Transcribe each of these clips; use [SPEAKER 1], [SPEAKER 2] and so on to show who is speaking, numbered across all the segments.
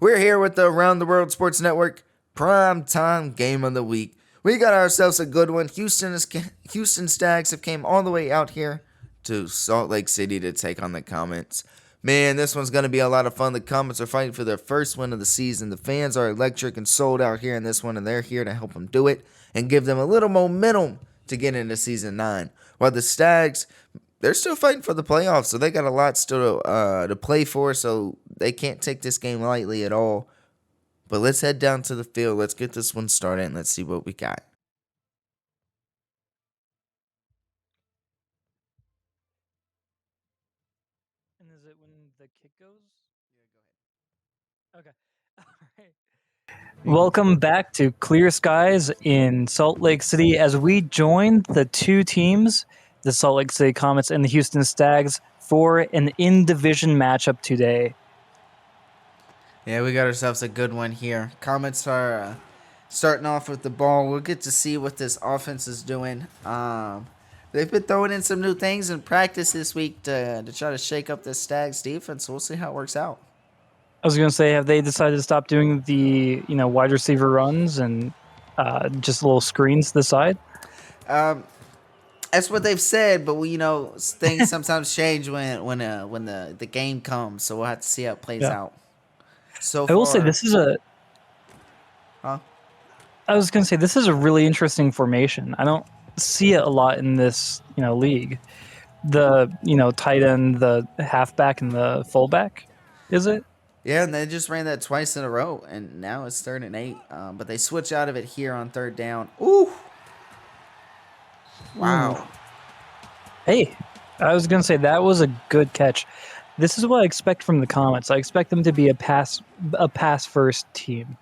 [SPEAKER 1] We're here with the Around the World Sports Network PrimeTime Game of the Week. We got ourselves a good one. Houston Stags have came all the way out here to Salt Lake City to take on the Comets. Man, this one's going to be a lot of fun. The Comets are fighting for their first win of the season. The fans are electric and sold out here in this one, and they're here to help them do it and give them a little momentum to get into Season 9. While the Stags, they're still fighting for the playoffs, so they got a lot still to play for, so they can't take this game lightly at all. But let's head down to the field. Let's get this one started, and let's see what we got.
[SPEAKER 2] And is it when the kick goes? Yeah, go ahead. Okay. All right. Welcome back to Clear Skies in Salt Lake City as we join the two teams, the Salt Lake City Comets and the Houston Stags, for an in-division matchup today.
[SPEAKER 1] Yeah, we got ourselves a good one here. Comets are starting off with the ball. We'll get to see what this offense is doing. They've been throwing in some new things in practice this week to try to shake up this Stags defense. We'll see how it works out.
[SPEAKER 2] I was going to say, have they decided to stop doing the wide receiver runs and just little screens to the side?
[SPEAKER 1] That's what they've said, but things sometimes change when the game comes. So we'll have to see how it plays out. So
[SPEAKER 2] I will say this is a.
[SPEAKER 1] Huh?
[SPEAKER 2] I was going to say this is a really interesting formation. I don't see it a lot in this league. The tight end, the halfback, and the fullback. Is it?
[SPEAKER 1] Yeah, and they just ran that twice in a row, and now it's 3rd and 8. But they switch out of it here on 3rd down. Ooh! Wow.
[SPEAKER 2] Ooh. Hey, I was going to say that was a good catch. This is what I expect from the Comets. I expect them to be a pass first team.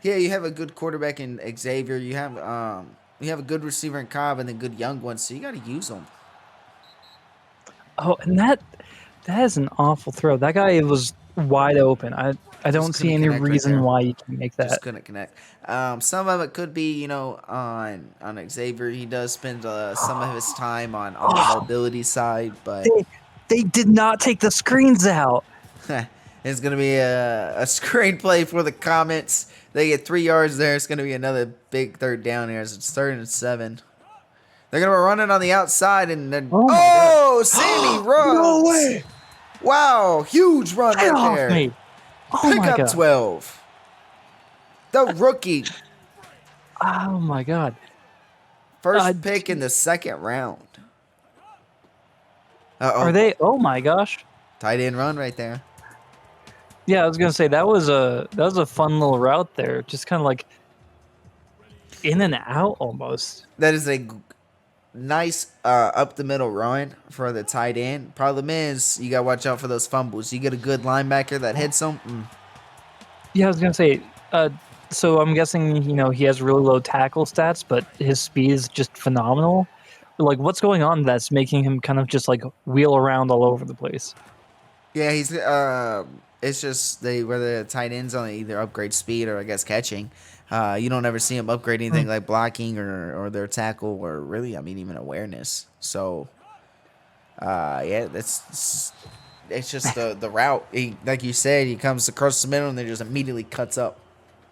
[SPEAKER 1] Yeah, you have a good quarterback in Xavier. You have a good receiver in Cobb and a good young one, so you got to use them.
[SPEAKER 2] Oh, and that is an awful throw. That guy was wide open. I don't see any reason why you can make that.
[SPEAKER 1] Just couldn't connect. Some of it could be, on Xavier. He does spend some of his time on the mobility side, but
[SPEAKER 2] they did not take the screens out.
[SPEAKER 1] It's going to be a screenplay for the Comets. They get 3 yards there. It's going to be another big 3rd down here. So it's 3rd and 7. They're going to run it on the outside, and then Sammy runs.
[SPEAKER 2] No way.
[SPEAKER 1] Wow, huge run
[SPEAKER 2] Get
[SPEAKER 1] right there.
[SPEAKER 2] Off me. Oh
[SPEAKER 1] Pick
[SPEAKER 2] my
[SPEAKER 1] up
[SPEAKER 2] God.
[SPEAKER 1] 12. The rookie.
[SPEAKER 2] Oh my God.
[SPEAKER 1] First pick in the 2nd round.
[SPEAKER 2] Are they? Oh my gosh.
[SPEAKER 1] Tight end run right there.
[SPEAKER 2] Yeah, I was gonna say that was a fun little route there, just kind of like in and out almost.
[SPEAKER 1] That is a nice up the middle run for the tight end. Problem is, you gotta watch out for those fumbles. You get a good linebacker that hits them.
[SPEAKER 2] Yeah, I was gonna say. So I'm guessing he has really low tackle stats, but his speed is just phenomenal. Like, what's going on that's making him kind of just like wheel around all over the place?
[SPEAKER 1] Yeah, he's it's just where the tight ends on either upgrade speed or I guess catching. You don't ever see them upgrade anything like blocking or their tackle or really, even awareness. So, yeah, it's just the route. Like you said, he comes across the middle and then just immediately cuts up.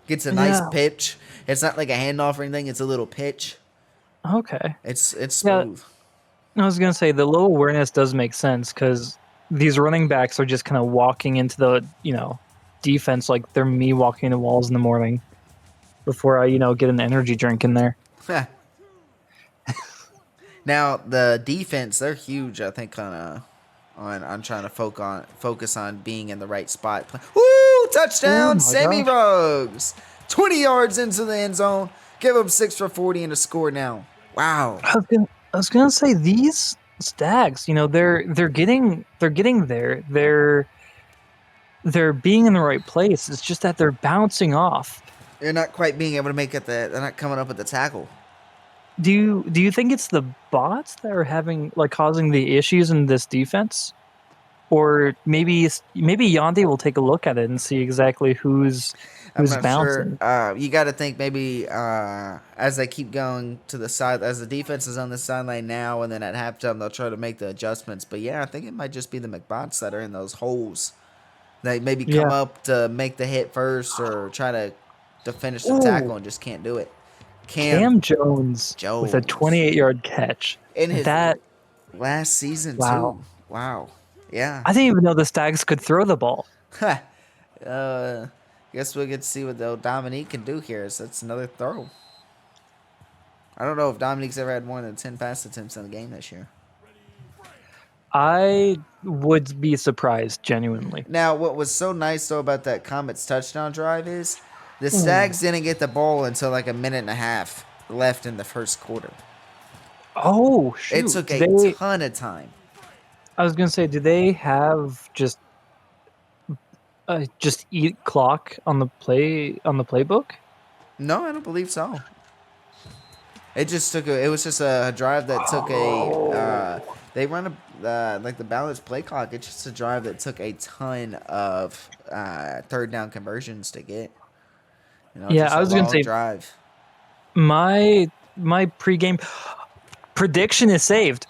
[SPEAKER 1] Gets a nice pitch. It's not like a handoff or anything. It's a little pitch.
[SPEAKER 2] Okay.
[SPEAKER 1] It's smooth.
[SPEAKER 2] I was gonna say the low awareness does make sense because these running backs are just kind of walking into the defense like they're me walking into walls in the morning before I get an energy drink in there.
[SPEAKER 1] Now the defense, they're huge. I think on trying to focus on being in the right spot. Woo! Touchdown, Sammy Ruggs. 20 yards into the end zone. Give him 6 for 40 and a score now. Wow.
[SPEAKER 2] I was gonna say these Stags, they're getting there. They're being in the right place. It's just that they're bouncing off.
[SPEAKER 1] They're not quite being able to make it. They're not coming up with the tackle.
[SPEAKER 2] Do you think it's the bots that are causing the issues in this defense? Or maybe Yandy will take a look at it and see exactly who's bouncing.
[SPEAKER 1] Sure. You got to think maybe as they keep going to the side, as the defense is on the sideline now, and then at halftime they'll try to make the adjustments. But yeah, I think it might just be the McBots that are in those holes They maybe come
[SPEAKER 2] Yeah.
[SPEAKER 1] up to make the hit first or try to finish the
[SPEAKER 2] Ooh,
[SPEAKER 1] tackle and just can't do it. Cam
[SPEAKER 2] Cam Jones with a
[SPEAKER 1] Jones
[SPEAKER 2] 28-yard catch.
[SPEAKER 1] in his
[SPEAKER 2] That
[SPEAKER 1] last season
[SPEAKER 2] wow.
[SPEAKER 1] too. Wow. Yeah.
[SPEAKER 2] I didn't even know the Stags could throw the ball.
[SPEAKER 1] uh, guess we'll get to see what the Dominique can do here. So that's another throw. I don't know if Dominique's ever had more than 10 pass attempts in a game this year.
[SPEAKER 2] I would be surprised, genuinely.
[SPEAKER 1] Now, what was so nice though about that Comets touchdown drive is the
[SPEAKER 2] Ooh.
[SPEAKER 1] Stags didn't get the ball until like a minute and a half left in the first quarter.
[SPEAKER 2] Oh
[SPEAKER 1] It
[SPEAKER 2] shoot!
[SPEAKER 1] took a ton of time.
[SPEAKER 2] I was gonna say, do they have just eat clock on the playbook?
[SPEAKER 1] No, I don't believe so. It just took a. It was just a drive that took a. They run a like the balanced play clock. It's just a drive that took a ton of third down conversions to get.
[SPEAKER 2] Yeah,
[SPEAKER 1] Just
[SPEAKER 2] I
[SPEAKER 1] a
[SPEAKER 2] was gonna
[SPEAKER 1] long
[SPEAKER 2] say
[SPEAKER 1] drive.
[SPEAKER 2] my pregame prediction is saved,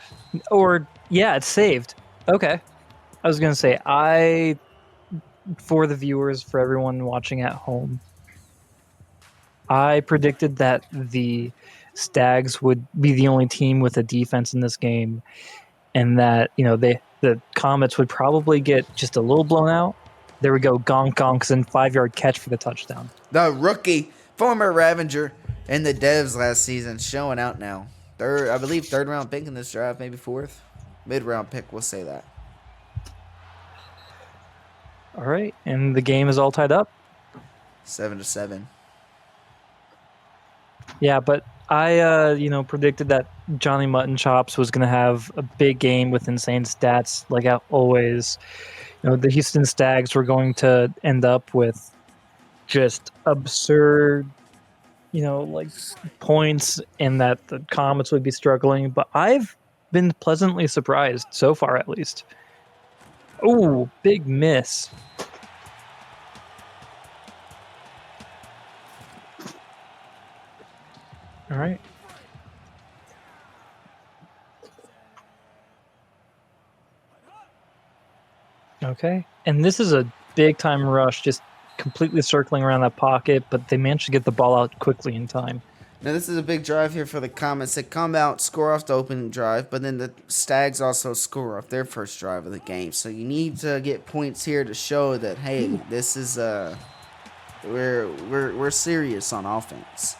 [SPEAKER 2] or yeah, it's saved. Okay, I was gonna say for the viewers, for everyone watching at home, I predicted that the Stags would be the only team with a defense in this game, and that the Comets would probably get just a little blown out. There we go, gonk gonks and 5-yard catch for the touchdown.
[SPEAKER 1] The rookie, former Ravenger, in the Devs last season, showing out now. I believe third round pick in this draft, maybe fourth, mid round pick. We'll say that.
[SPEAKER 2] All right, and the game is all tied up.
[SPEAKER 1] 7-7.
[SPEAKER 2] Yeah, but I predicted that Johnny Mutton Chops was going to have a big game with insane stats, like always. The Houston Stags were going to end up with just absurd, like points, and that the Comets would be struggling. But I've been pleasantly surprised so far, at least. Oh, big miss. All right. Okay. And this is a big time rush, just completely circling around that pocket, but they managed to get the ball out quickly in time.
[SPEAKER 1] Now, this is a big drive here for the Comets. They come out, score off the opening drive, but then the Stags also score off their first drive of the game. So you need to get points here to show that, hey, this is we're serious on offense.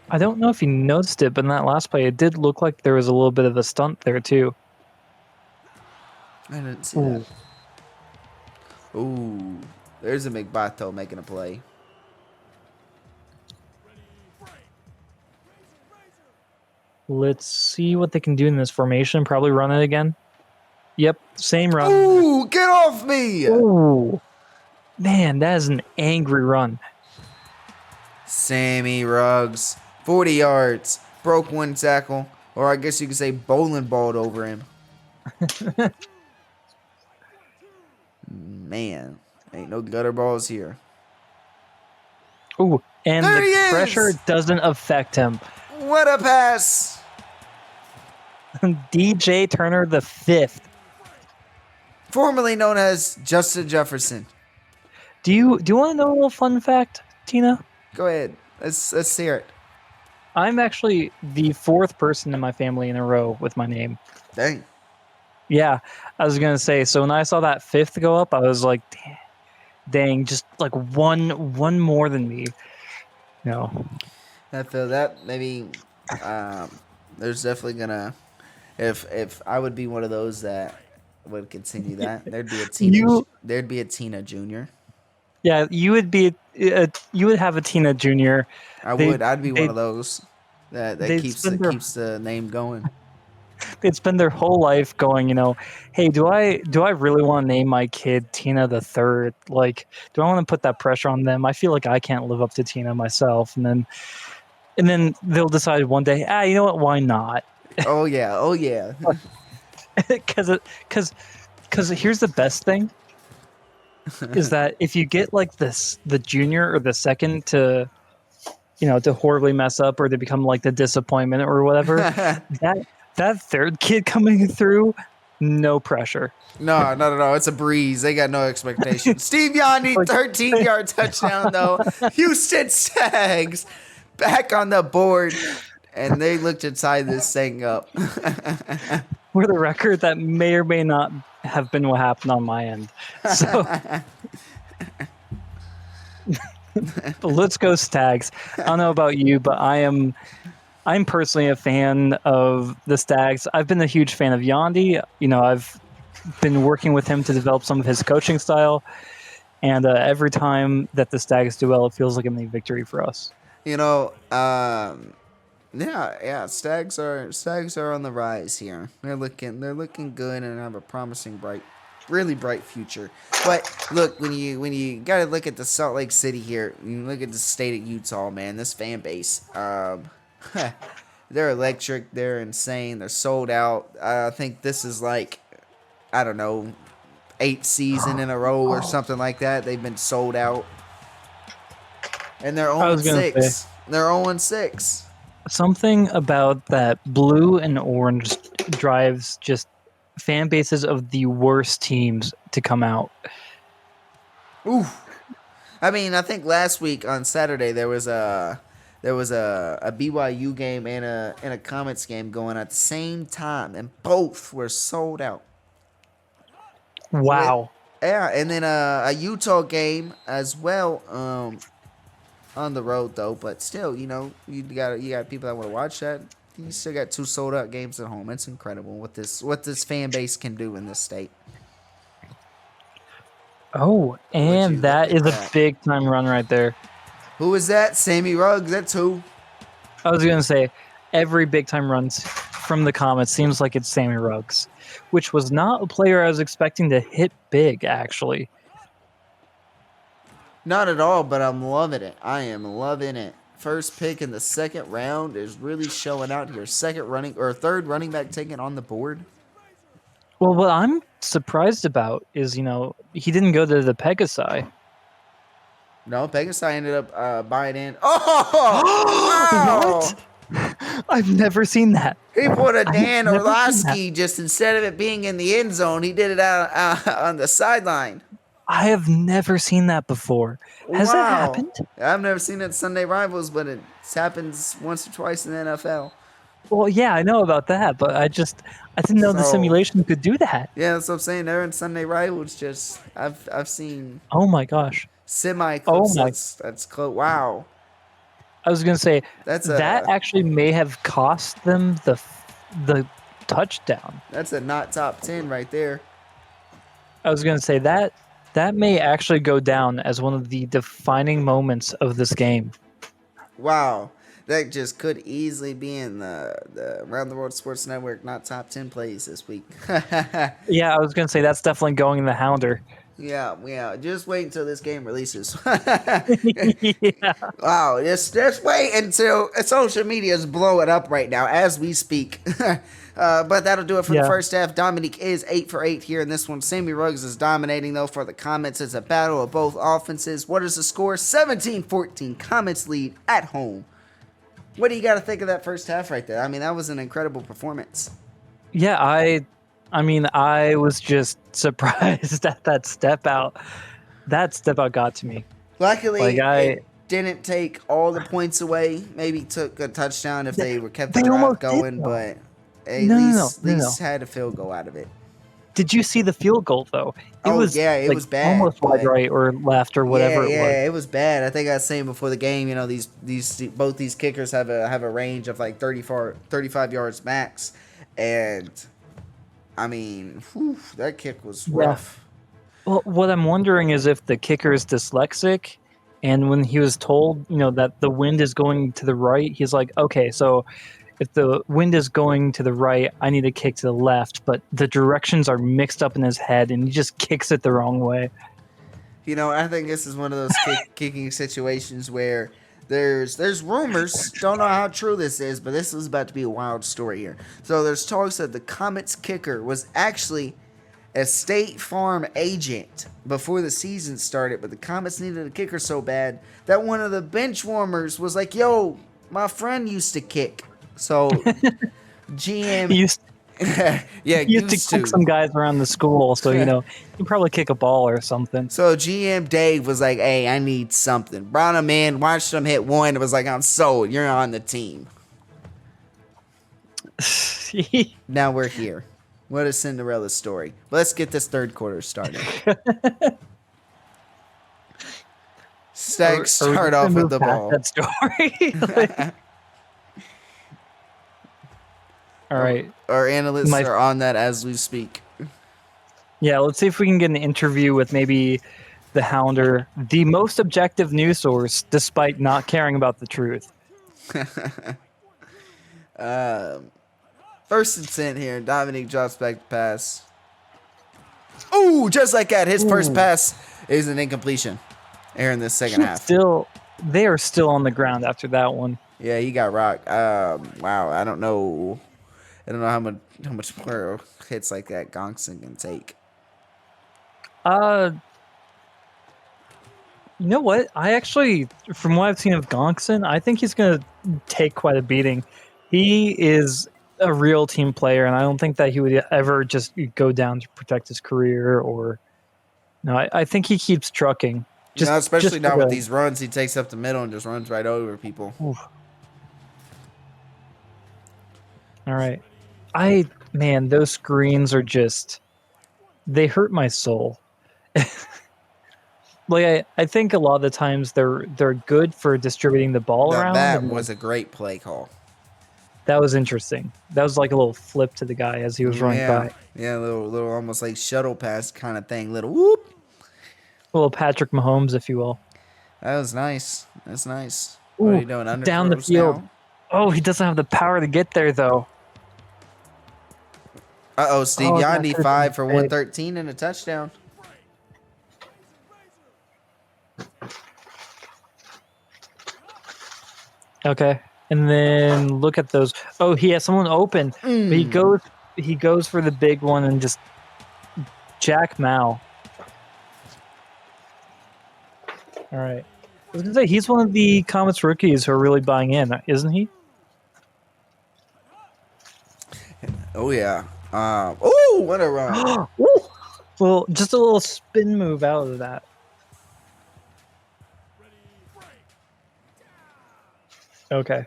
[SPEAKER 2] I don't know if you noticed it, but in that last play, it did look like there was a little bit of a stunt there, too.
[SPEAKER 1] I didn't see that. Ooh, there's a McBato making a play.
[SPEAKER 2] Let's see what they can do in this formation. Probably run it again. Yep, same run.
[SPEAKER 1] Ooh, get off me!
[SPEAKER 2] Ooh, man, that is an angry run.
[SPEAKER 1] Sammy Ruggs, 40 yards, broke one tackle, or I guess you could say bowling balled over him. Man, ain't no gutter balls here.
[SPEAKER 2] Ooh, and
[SPEAKER 1] there
[SPEAKER 2] the pressure doesn't affect him.
[SPEAKER 1] What a pass!
[SPEAKER 2] DJ Turner the fifth,
[SPEAKER 1] formerly known as Justin Jefferson.
[SPEAKER 2] Do you want to know a little fun fact, Tina?
[SPEAKER 1] Go ahead. Let's hear it.
[SPEAKER 2] I'm actually the fourth person in my family in a row with my name.
[SPEAKER 1] Dang.
[SPEAKER 2] Yeah, I was gonna say. So when I saw that fifth go up, I was like, "Dang, just like one more than me." No,
[SPEAKER 1] I feel that maybe there's definitely gonna if I would be one of those that would continue that, there'd be a Tina Junior.
[SPEAKER 2] Yeah, you would be. You would have a Tina Junior.
[SPEAKER 1] I'd be one of those that keeps the name going.
[SPEAKER 2] They'd spend their whole life going, hey, do I really want to name my kid Tina the Third? Like, do I want to put that pressure on them? I feel like I can't live up to Tina myself, and then they'll decide one day, you know what? Why not?
[SPEAKER 1] Oh yeah.
[SPEAKER 2] Because here's the best thing is that if you get like the junior or the second to horribly mess up, or they become like the disappointment or whatever, that third kid coming through, no pressure.
[SPEAKER 1] No, not at all. It's a breeze. They got no expectation. Steve Yanni, 13-yard touchdown, though. Houston Stags back on the board. And they looked inside this thing up.
[SPEAKER 2] For the record, that may or may not have been what happened on my end. So let's go Stags. I don't know about you, but I'm personally a fan of the Stags. I've been a huge fan of Yandy. I've been working with him to develop some of his coaching style, and every time that the Stags do well, it feels like a mini victory for us.
[SPEAKER 1] Yeah. Stags are on the rise here. They're looking good and have a promising, really bright future. But look, when you gotta look at the Salt Lake City here, you look at the state of Utah, man. This fan base, they're electric. They're insane. They're sold out. I think this is like, I don't know, 8th season in a row or something like that. They've been sold out, and they're 0-6. They're 0-6.
[SPEAKER 2] Something about that blue and orange drives just fan bases of the worst teams to come out.
[SPEAKER 1] Ooh, I mean, I think last week on Saturday there was a BYU game and a Comets game going at the same time, and both were sold out.
[SPEAKER 2] Wow.
[SPEAKER 1] Yeah, and then a Utah game as well. On the road though, but still, you got people that want to watch that. You still got 2 sold out games at home. It's incredible what this fan base can do in this state.
[SPEAKER 2] Oh, and that is a big time run right there.
[SPEAKER 1] Who is that? Sammy Ruggs. That's who.
[SPEAKER 2] I was gonna say every big time run from the Comets seems like it's Sammy Ruggs, which was not a player I was expecting to hit big actually.
[SPEAKER 1] Not at all, but I'm loving it. I am loving it. First pick in the second round is really showing out here. Third running back taken on the board.
[SPEAKER 2] Well, what I'm surprised about is, he didn't go to the Pegasi.
[SPEAKER 1] No, Pegasi ended up buying in. Oh! Wow!
[SPEAKER 2] What? I've never seen that.
[SPEAKER 1] He put a Dan Orlovsky, just instead of it being in the end zone, he did it out on the sideline.
[SPEAKER 2] I have never seen that before. Has that happened?
[SPEAKER 1] I've never seen it in Sunday Rivals, but it happens once or twice in the NFL.
[SPEAKER 2] Well, yeah, I know about that, but I didn't know the simulation could do that.
[SPEAKER 1] Yeah, that's what I'm saying. They're in Sunday Rivals. Just I've seen.
[SPEAKER 2] Oh my gosh.
[SPEAKER 1] Semi close. That's close. Wow.
[SPEAKER 2] I was gonna say that actually may have cost them the touchdown.
[SPEAKER 1] That's a not top 10 right there.
[SPEAKER 2] I was gonna say that may actually go down as one of the defining moments of this game.
[SPEAKER 1] Wow. That just could easily be in the Around the World Sports Network not top 10 plays this week.
[SPEAKER 2] Yeah, I was going to say that's definitely going in the Hounder.
[SPEAKER 1] Yeah. Just wait until this game releases.
[SPEAKER 2] Yeah.
[SPEAKER 1] Wow. Just wait until social media is blowing up right now as we speak. But that'll do it for the first half. Dominique is 8 for 8 here in this one. Sammy Ruggs is dominating, though, for the Comets. It's a battle of both offenses. What is the score? 17-14. Comets lead at home. What do you got to think of that first half right there? I mean, that was an incredible performance.
[SPEAKER 2] Yeah, I mean, I was just surprised at that step out. That step out got to me.
[SPEAKER 1] Luckily, it didn't take all the points away. Maybe took a touchdown if they were kept the drive going, but at least had a field goal out of it.
[SPEAKER 2] Did you see the field goal though?
[SPEAKER 1] It was bad.
[SPEAKER 2] Almost wide right or left or whatever it was.
[SPEAKER 1] Yeah, it was bad. I think I was saying before the game, both these kickers have a range of like 35 yards max, and I mean, that kick was rough.
[SPEAKER 2] Well, what I'm wondering is if the kicker is dyslexic, and when he was told, that the wind is going to the right, he's like, okay, so if the wind is going to the right, I need to kick to the left, but the directions are mixed up in his head, and he just kicks it the wrong way.
[SPEAKER 1] I think this is one of those kicking situations where there's rumors, don't know how true this is, but this is about to be a wild story here. So there's talks that the Comets kicker was actually a State Farm agent before the season started, but the Comets needed a kicker so bad that one of the bench warmers was like, yo, my friend used to kick. So GM Yeah,
[SPEAKER 2] He used to kick some guys around the school, so you can probably kick a ball or something.
[SPEAKER 1] So GM Dave was like, "Hey, I need something." Brought him in, watched him hit one. It was like, "I'm sold. You're on the team." Now we're here. What a Cinderella story. Let's get this third quarter started. Stags
[SPEAKER 2] Are we
[SPEAKER 1] start
[SPEAKER 2] just
[SPEAKER 1] off
[SPEAKER 2] gonna
[SPEAKER 1] with
[SPEAKER 2] move
[SPEAKER 1] the
[SPEAKER 2] past
[SPEAKER 1] ball.
[SPEAKER 2] that story? All right.
[SPEAKER 1] Our analysts are on that as we speak.
[SPEAKER 2] Yeah, let's see if we can get an interview with maybe the Hounder, the most objective news source, despite not caring about the truth.
[SPEAKER 1] First and 10 here. Dominic drops back to pass. Ooh, just like that. His first pass is an incompletion here in the second half.
[SPEAKER 2] They are still on the ground after that one.
[SPEAKER 1] Yeah, he got rocked. Wow, I don't know how much more hits like that Gongson can take.
[SPEAKER 2] You know what? I actually, from what I've seen of Gongson, I think he's going to take quite a beating. He is a real team player, and I don't think that he would ever just go down to protect his career. Or no, I think he keeps trucking.
[SPEAKER 1] Especially not with these runs. He takes up the middle and just runs right over people.
[SPEAKER 2] Oof. All right. Man, those screens are they hurt my soul. Like I think a lot of the times they're good for distributing the ball around.
[SPEAKER 1] That was a great play call.
[SPEAKER 2] That was interesting. That was like a little flip to the guy as he was running by.
[SPEAKER 1] Yeah, a little almost like shuttle pass kind of thing. Little whoop.
[SPEAKER 2] A little Patrick Mahomes, if you will.
[SPEAKER 1] That was nice. That's nice.
[SPEAKER 2] Ooh,
[SPEAKER 1] what are you doing?
[SPEAKER 2] Down the field. Now? Oh, he doesn't have the power to get there though.
[SPEAKER 1] Steve Yandi 5 for 113 and a touchdown.
[SPEAKER 2] Okay. And then look at those. Oh, he has someone open. But he goes for the big one and just Jack Mao. All right. I was gonna say he's one of the Comets rookies who are really buying in, isn't he?
[SPEAKER 1] Oh yeah. Oh, what a run.
[SPEAKER 2] Well, just a little spin move out of that. Okay.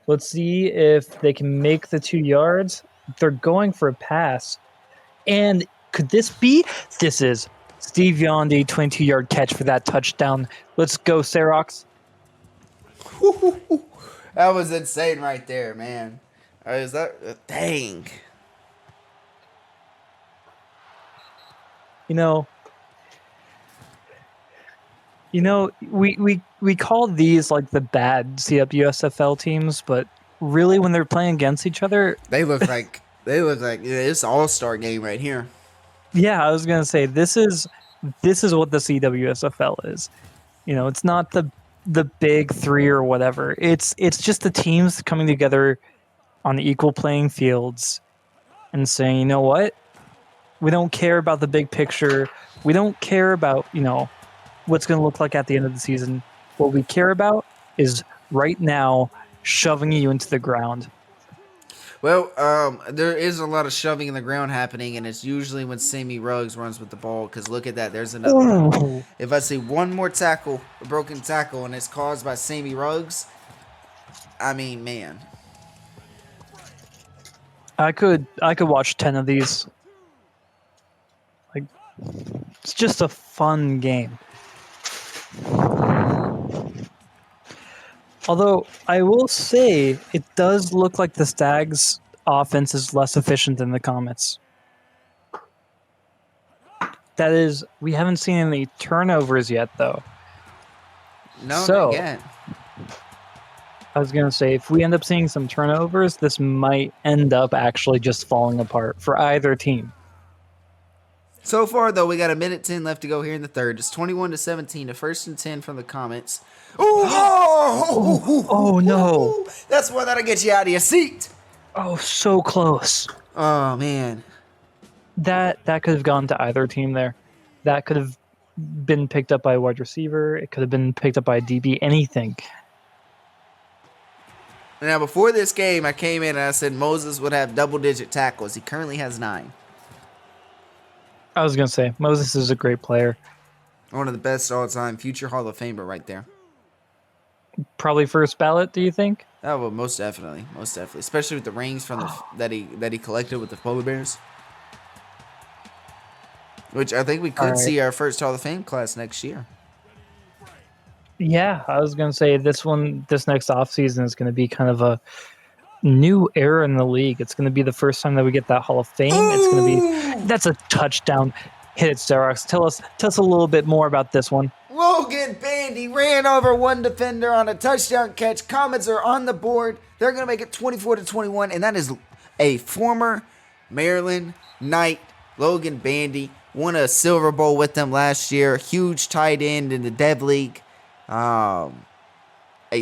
[SPEAKER 2] Let's see if they can make the 2 yards. They're going for a pass. And could this be? This is Steve Yandi, 22-yard catch for that touchdown. Let's go, Serox.
[SPEAKER 1] That was insane right there, man. Is that dang?
[SPEAKER 2] We call these like the bad CWSFL teams, but really when they're playing against each other,
[SPEAKER 1] they look like it's an all-star game right here.
[SPEAKER 2] Yeah, I was gonna say this is what the CWSFL is. It's not the big three or whatever. It's just the teams coming together on equal playing fields and saying, you know what? We don't care about the big picture. We don't care about, what's going to look like at the end of the season. What we care about is right now shoving you into the ground.
[SPEAKER 1] Well, there is a lot of shoving in the ground happening, and it's usually when Sammy Ruggs runs with the ball, because look at that. There's another one. If I see one more tackle, a broken tackle, and it's caused by Sammy Ruggs, I mean, man.
[SPEAKER 2] I could watch 10 of these. Like, it's just a fun game. Although I will say it does look like the Stags' offense is less efficient than the Comets. That is, we haven't seen any turnovers yet, though.
[SPEAKER 1] No, not yet.
[SPEAKER 2] I was going to say, if we end up seeing some turnovers, this might end up actually just falling apart for either team.
[SPEAKER 1] So far, though, we got 1:10 left to go here in the third. It's 21-17, a 1st and 10 from the Comets.
[SPEAKER 2] Oh, no.
[SPEAKER 1] That's one that'll get you out of your seat.
[SPEAKER 2] Oh, so close.
[SPEAKER 1] Oh, man.
[SPEAKER 2] That could have gone to either team there. That could have been picked up by a wide receiver. It could have been picked up by a DB, anything.
[SPEAKER 1] Now, before this game, I came in and I said Moses would have double-digit tackles. He currently has 9.
[SPEAKER 2] I was gonna say Moses is a great player.
[SPEAKER 1] One of the best all-time, future Hall of Famer right there.
[SPEAKER 2] Probably first ballot. Do you think?
[SPEAKER 1] Oh, well, most definitely, especially with the rings from that he collected with the polar bears. Which I think we could see our first Hall of Fame class next year.
[SPEAKER 2] Yeah, I was gonna say this next offseason is gonna be kind of a new era in the league. It's gonna be the first time that we get that Hall of Fame.
[SPEAKER 1] Ooh!
[SPEAKER 2] It's gonna be that's a touchdown. Hit it, Xerox. Tell us a little bit more about this one.
[SPEAKER 1] Logan Bandy ran over one defender on a touchdown catch. Comets are on the board. They're going to make it 24-21, and that is a former Maryland Knight, Logan Bandy. Won a Silver Bowl with them last year. Huge tight end in the Dev League. A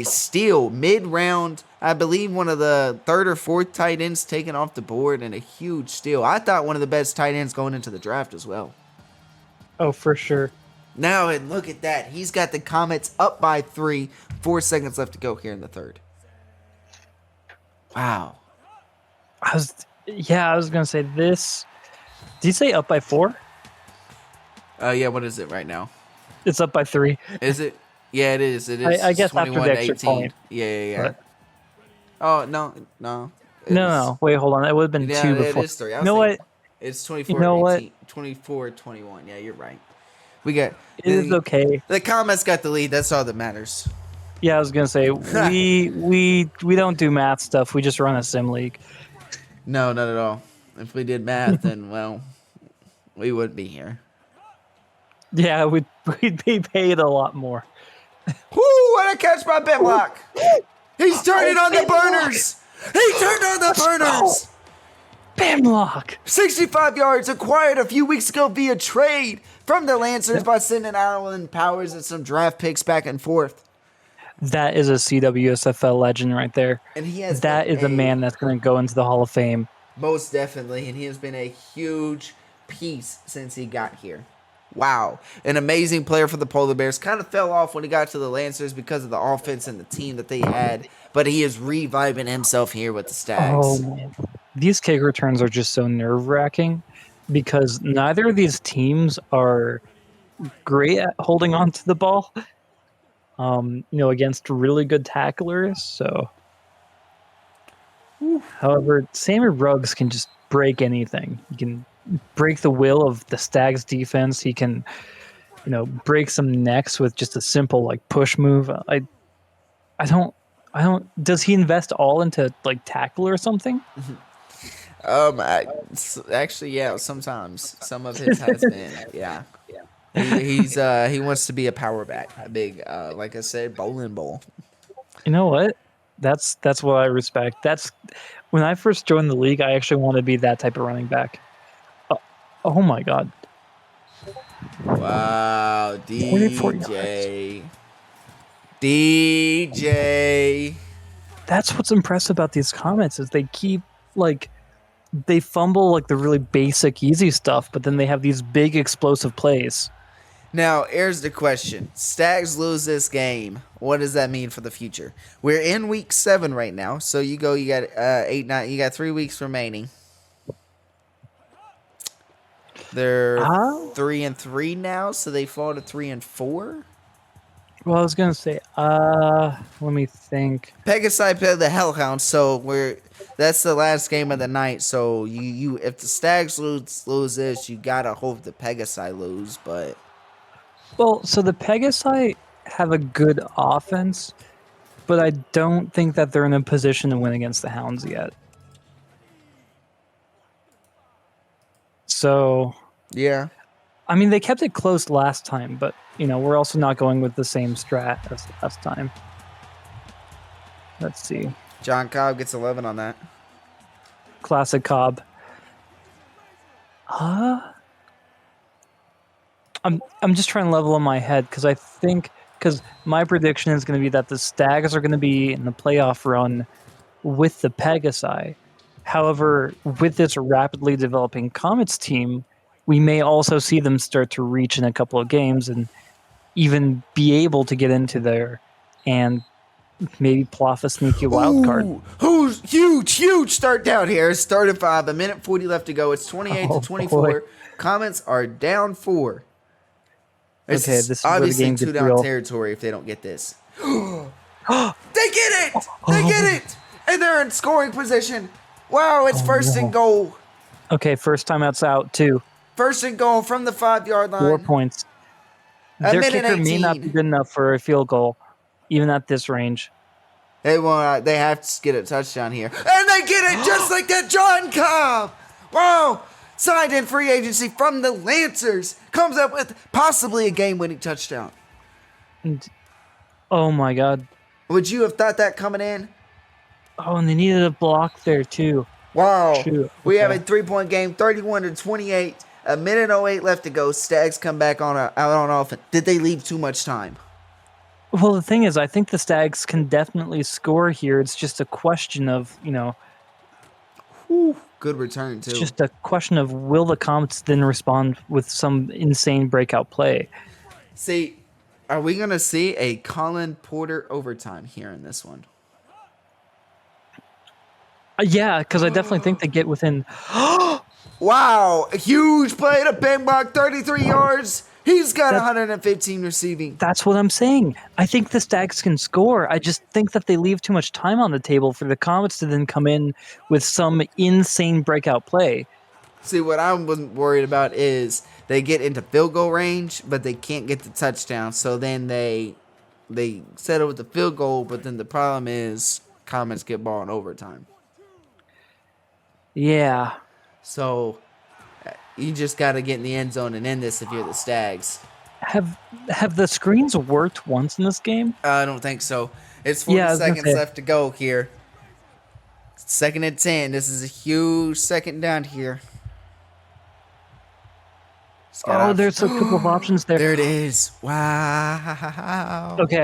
[SPEAKER 1] steal mid-round. I believe one of the third or fourth tight ends taken off the board, and a huge steal. I thought one of the best tight ends going into the draft as well.
[SPEAKER 2] Oh, for sure.
[SPEAKER 1] Now, and look at that. He's got the Comets up by 3. 4 seconds left to go here in the third. Wow.
[SPEAKER 2] I was going to say this. Did you say up by 4?
[SPEAKER 1] Yeah, what is it right now?
[SPEAKER 2] It's up by 3.
[SPEAKER 1] Is it? Yeah, it is. It is.
[SPEAKER 2] I guess after the extra
[SPEAKER 1] 18.
[SPEAKER 2] point.
[SPEAKER 1] Yeah.
[SPEAKER 2] But,
[SPEAKER 1] oh, no.
[SPEAKER 2] No. Wait, hold on. It would have been 2 before.
[SPEAKER 1] It is 3.
[SPEAKER 2] You know what?
[SPEAKER 1] It's 24-18. 24-21. Yeah, you're right. It
[SPEAKER 2] is okay.
[SPEAKER 1] The Comets got the lead. That's all that matters.
[SPEAKER 2] Yeah, I was gonna say we don't do math stuff. We just run a sim league.
[SPEAKER 1] No, not at all. If we did math, then well, we wouldn't be here.
[SPEAKER 2] Yeah, we'd be paid a lot more.
[SPEAKER 1] Woo! What a catch by Benlock! He's turning on the burners. He turned on the burners.
[SPEAKER 2] Benlock.
[SPEAKER 1] 65 yards acquired a few weeks ago via trade from the Lancers by sending Alan Powers and some draft picks back and forth.
[SPEAKER 2] That is a CWSFL legend right there.
[SPEAKER 1] And he has
[SPEAKER 2] that is a man that's going to go into the Hall of Fame.
[SPEAKER 1] Most definitely. And he has been a huge piece since he got here. Wow. An amazing player for the Polar Bears. Kind of fell off when he got to the Lancers because of the offense and the team that they had. But he is reviving himself here with the Stags.
[SPEAKER 2] Oh, man. These kick returns are just so nerve-wracking because neither of these teams are great at holding on to the ball, against really good tacklers. So, however, Sammy Ruggs can just break anything. He can break the will of the Stags defense. He can, break some necks with just a simple push move. I don't. Does he invest all into tackle or something?
[SPEAKER 1] Actually, yeah. Sometimes some of his has been, yeah. He wants to be a power back, a big, like I said, bowling ball.
[SPEAKER 2] You know what? That's what I respect. That's when I first joined the league. I actually wanted to be that type of running back. Oh my god!
[SPEAKER 1] Wow, DJ.
[SPEAKER 2] That's what's impressive about these Comets is they keep they fumble the really basic, easy stuff, but then they have these big explosive plays.
[SPEAKER 1] Now, here's the question. Stags lose this game. What does that mean for the future? We're in week 7 right now. So you got 8, 9, you got 3 weeks remaining. They're 3-3 now, so they fall to 3-4.
[SPEAKER 2] Well, I was gonna say, let me think.
[SPEAKER 1] Pegasi play the Hellhounds, so that's the last game of the night. So you if the Stags lose this, you gotta hope the Pegasi lose, but.
[SPEAKER 2] Well, so the Pegasi have a good offense, but I don't think that they're in a position to win against the Hounds yet. So,
[SPEAKER 1] yeah.
[SPEAKER 2] I mean, they kept it close last time, but, we're also not going with the same strat as last time. Let's see.
[SPEAKER 1] John Cobb gets 11 on that.
[SPEAKER 2] Classic Cobb. I'm just trying to level in my head because my prediction is going to be that the Stags are going to be in the playoff run with the Pegasi. However, with this rapidly developing Comets team, we may also see them start to reach in a couple of games and even be able to get into there and maybe ploff a sneaky wild card.
[SPEAKER 1] Ooh, who's huge start down here. Start at 5, a minute 40 left to go. It's 28
[SPEAKER 2] Oh,
[SPEAKER 1] to 24.
[SPEAKER 2] boy.
[SPEAKER 1] Comets are down 4. This
[SPEAKER 2] Okay,
[SPEAKER 1] is
[SPEAKER 2] this is where the
[SPEAKER 1] obviously
[SPEAKER 2] game
[SPEAKER 1] two
[SPEAKER 2] gets
[SPEAKER 1] down
[SPEAKER 2] real.
[SPEAKER 1] territory if they don't get this. They get it! They get it! And they're in scoring position. Wow, it's first and goal.
[SPEAKER 2] Okay, first timeout's out too.
[SPEAKER 1] First and goal from the 5-yard
[SPEAKER 2] 4
[SPEAKER 1] line.
[SPEAKER 2] points.
[SPEAKER 1] A
[SPEAKER 2] Their
[SPEAKER 1] minute
[SPEAKER 2] kicker may not be
[SPEAKER 1] 18.
[SPEAKER 2] good enough for a field goal, even at this range.
[SPEAKER 1] They won't. They have to get a touchdown here, and they get it just like that. John Cobb, wow, signed in free agency from the Lancers, comes up with possibly a game-winning touchdown.
[SPEAKER 2] And, oh my God.
[SPEAKER 1] Would you have thought that coming in?
[SPEAKER 2] Oh, and they needed a block there too.
[SPEAKER 1] Wow.
[SPEAKER 2] Shoot,
[SPEAKER 1] We have
[SPEAKER 2] okay.
[SPEAKER 1] a 3-point game, 31 to 28. A minute 08 left to go. Stags come back out on offense. Did they leave too much time?
[SPEAKER 2] Well, the thing is, I think the Stags can definitely score here. It's just a question of,
[SPEAKER 1] Good return, too.
[SPEAKER 2] it's just a question of will the Comets then respond with some insane breakout play?
[SPEAKER 1] See, are we going to see a Colin Porter overtime here in this one?
[SPEAKER 2] Yeah, because I definitely think they get within.
[SPEAKER 1] Wow, a huge play to Bangbock, 33 yards. He's got
[SPEAKER 2] That's-
[SPEAKER 1] 115 receiving.
[SPEAKER 2] That's what I'm saying. I think the Stags can score. I just think that they leave too much time on the table for the Comets to then come in with some insane breakout play.
[SPEAKER 1] See, what I wasn't worried about is they get into field goal range, but they can't get the touchdown. So then they settle with the field goal, but then the problem is Comets get ball in overtime.
[SPEAKER 2] Yeah.
[SPEAKER 1] So you just got to get in the end zone and end this if you're the Stags.
[SPEAKER 2] Have the screens worked once in this game?
[SPEAKER 1] I don't think so. It's 40
[SPEAKER 2] Yeah, I was gonna
[SPEAKER 1] seconds
[SPEAKER 2] say.
[SPEAKER 1] left to go here. 2nd and 10. This is a huge second down here.
[SPEAKER 2] Oh, there's a couple of options there.
[SPEAKER 1] There it is. Wow.
[SPEAKER 2] Okay,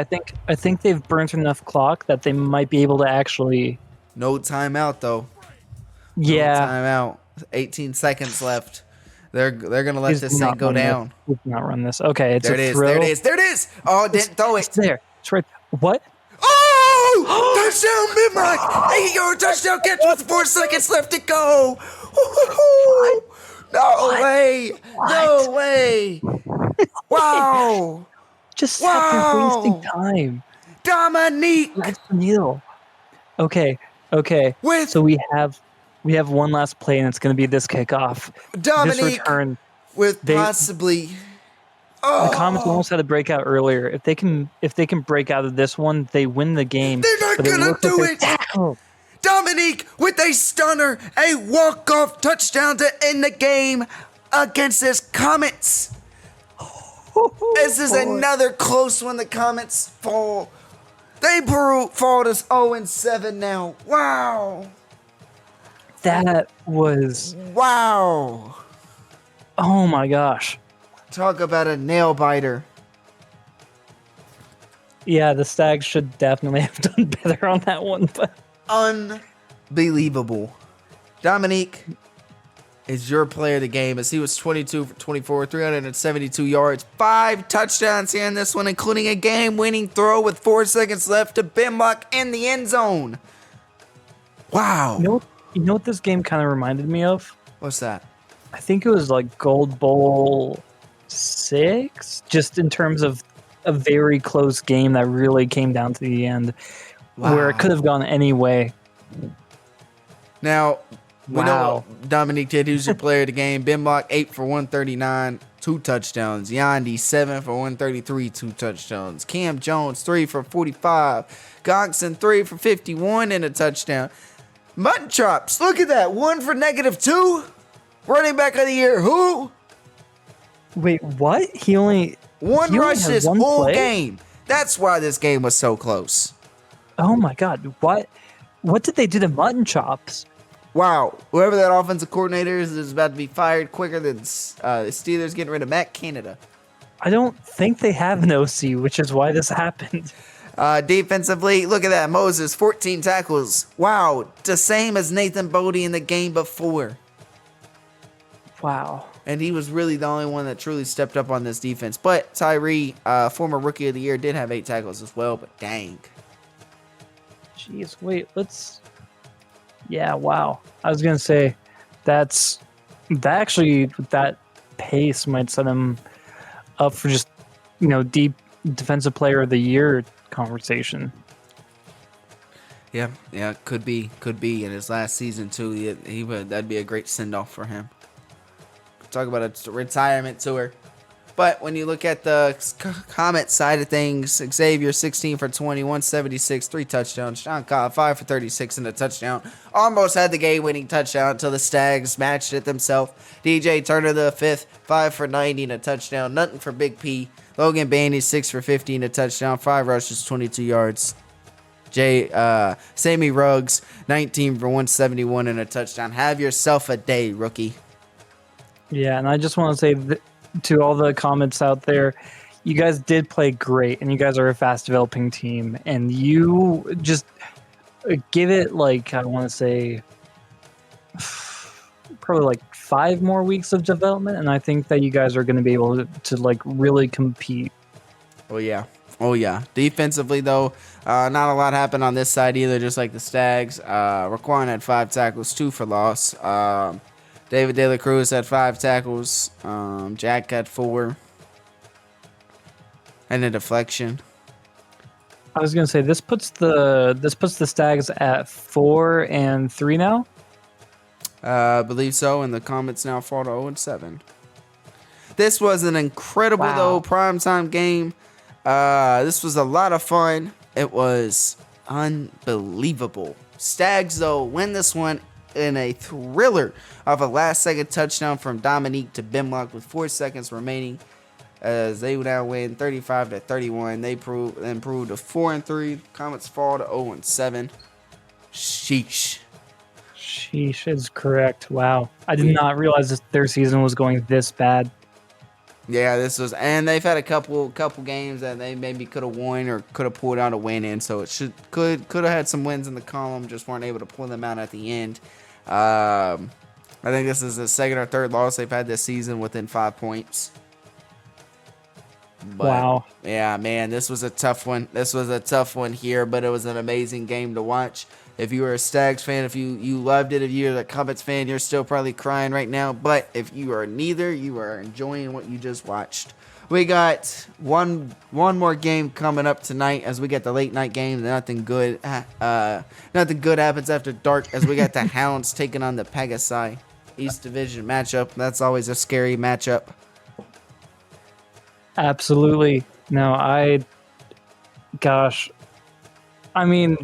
[SPEAKER 2] I think they've burnt enough clock that they might be able to actually.
[SPEAKER 1] No timeout though.
[SPEAKER 2] Yeah.
[SPEAKER 1] No timeout. 18 seconds left. They're gonna let
[SPEAKER 2] Please
[SPEAKER 1] this
[SPEAKER 2] do
[SPEAKER 1] thing
[SPEAKER 2] not
[SPEAKER 1] go
[SPEAKER 2] run this.
[SPEAKER 1] down.
[SPEAKER 2] Please do not run this. Okay, it's
[SPEAKER 1] There it
[SPEAKER 2] a
[SPEAKER 1] is.
[SPEAKER 2] throw.
[SPEAKER 1] There it is. There it is. Oh, didn't throw
[SPEAKER 2] It's
[SPEAKER 1] it.
[SPEAKER 2] there. It's right. What?
[SPEAKER 1] Oh! Touchdown, Bimrock! 8-yard touchdown catch with 4 seconds left to go. Woo-hoo-hoo. No way! No way! Wow!
[SPEAKER 2] Just sat there wasting
[SPEAKER 1] Wow.
[SPEAKER 2] time.
[SPEAKER 1] Dominique
[SPEAKER 2] That's the needle. Okay.
[SPEAKER 1] with
[SPEAKER 2] So we have one last play, and it's going to be this kickoff. This
[SPEAKER 1] Dominique
[SPEAKER 2] return.
[SPEAKER 1] with
[SPEAKER 2] they-
[SPEAKER 1] possibly.
[SPEAKER 2] The Comets
[SPEAKER 1] Oh,
[SPEAKER 2] almost had a breakout earlier. If they can break out of this one, they win the game.
[SPEAKER 1] They're not
[SPEAKER 2] But it
[SPEAKER 1] gonna
[SPEAKER 2] looks like
[SPEAKER 1] do
[SPEAKER 2] they're-
[SPEAKER 1] it.
[SPEAKER 2] Oh,
[SPEAKER 1] Dominique with a stunner, a walk-off touchdown to end the game against this Comets. This is
[SPEAKER 2] boy.
[SPEAKER 1] another close one. The Comets fall. They fall to 0-7 now. Wow.
[SPEAKER 2] That was.
[SPEAKER 1] Wow.
[SPEAKER 2] Oh my gosh.
[SPEAKER 1] Talk about a nail biter.
[SPEAKER 2] Yeah, the Stags should definitely have done better on that one, but
[SPEAKER 1] Unbelievable. Dominique is your player of the game as he was 22 for 24, 372 yards, 5 touchdowns here in this one, including a game-winning throw with 4 seconds left to Bimlock in the end zone. Wow.
[SPEAKER 2] you know what this game kind of reminded me of?
[SPEAKER 1] What's that?
[SPEAKER 2] I think it was like Gold Bowl 6, just in terms of a very close game that really came down to the end, where it could have gone any way.
[SPEAKER 1] Now, we know
[SPEAKER 2] Wow.
[SPEAKER 1] what Dominique did. Who's your player of the game? Bimlock, 8 for 139, 2 touchdowns. Yandy, 7 for 133, 2 touchdowns. Cam Jones, 3 for 45. Gongson, 3 for 51 and a touchdown. Mutton Chops, look at that. 1 for -2. Running back of the year, who?
[SPEAKER 2] Wait, what? He only
[SPEAKER 1] One
[SPEAKER 2] He only
[SPEAKER 1] rush
[SPEAKER 2] had
[SPEAKER 1] this
[SPEAKER 2] one
[SPEAKER 1] whole
[SPEAKER 2] play?
[SPEAKER 1] game. That's why this game was so close.
[SPEAKER 2] Oh my god, what did they do to Mutton Chops?
[SPEAKER 1] Wow, whoever that offensive coordinator is about to be fired quicker than the Steelers getting rid of Matt Canada.
[SPEAKER 2] I don't think they have an OC, which is why this happened.
[SPEAKER 1] Defensively, look at that. Moses, 14 tackles. Wow, the same as Nathan Bodie in the game before.
[SPEAKER 2] Wow.
[SPEAKER 1] And he was really the only one that truly stepped up on this defense. But Tyree, former Rookie of the Year, did have 8 tackles as well, but dang.
[SPEAKER 2] Jeez, wait, let's. Yeah, wow. I was gonna say that that pace might set him up for just deep defensive player of the year conversation.
[SPEAKER 1] Yeah, could be in his last season too. He would that'd be a great send off for him. Talk about a retirement tour. But when you look at the Comets side of things, Xavier 16 for 20, 176, 3 touchdowns. John Cobb 5 for 36 and a touchdown. Almost had the game-winning touchdown until the Stags matched it themselves. DJ Turner the 5th, 5 for 90 and a touchdown. Nothing for Big P. Logan Bandy 6 for 50 and a touchdown. 5 rushes, 22 yards. Sammy Ruggs 19 for 171 and a touchdown. Have yourself a day, rookie.
[SPEAKER 2] Yeah, and I just want to say to all the comments out there, you guys did play great, and you guys are a fast developing team, and you just give it like, I want to say, probably like 5 more weeks of development, and I think that you guys are going to be able to like really compete.
[SPEAKER 1] Oh yeah. Defensively though, not a lot happened on this side either. Just like the Stags, Raquan had 5 tackles, 2 for loss. David De La Cruz had 5 tackles. Jack had 4. And a deflection.
[SPEAKER 2] I was gonna say this puts the Stags at 4-3 now.
[SPEAKER 1] I believe so, and the Comets now fall to 0-7. This was an incredible though primetime game. This was a lot of fun. It was unbelievable. Stags though win this one in a thriller of a last-second touchdown from Dominique to Bimlock with 4 seconds remaining, as they now win 35-31. They improved to 4-3. Comets fall to 0-7. Sheesh
[SPEAKER 2] is correct. Wow, I did not realize their season was going this bad.
[SPEAKER 1] Yeah, and they've had a couple games that they maybe could have won or could have pulled out a win in. So it could have had some wins in the column, just weren't able to pull them out at the end. I think this is the second or third loss they've had this season within 5 points. But,
[SPEAKER 2] wow.
[SPEAKER 1] Yeah, man, this was a tough one. This was a tough one here, but it was an amazing game to watch. If you were a Stags fan, if you loved it, if you're a Comets fan, you're still probably crying right now. But if you are neither, you are enjoying what you just watched. We got one more game coming up tonight as we get the late night game. Nothing good happens after dark as we got the Hounds taking on the Pegasi East Division matchup. That's always a scary matchup.
[SPEAKER 2] Absolutely. No, I mean,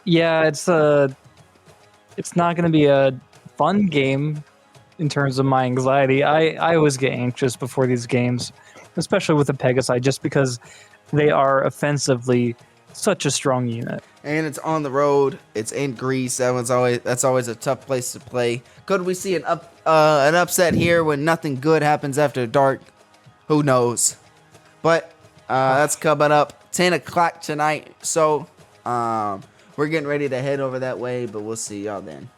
[SPEAKER 2] yeah, it's not going to be a fun game in terms of my anxiety. I always get anxious before these games, especially with the Pegasi, just because they are offensively such a strong unit.
[SPEAKER 1] And it's on the road. It's in Greece. That's always a tough place to play. Could we see an upset here when nothing good happens after dark? Who knows? But that's coming up 10 o'clock tonight. So we're getting ready to head over that way, but we'll see y'all then.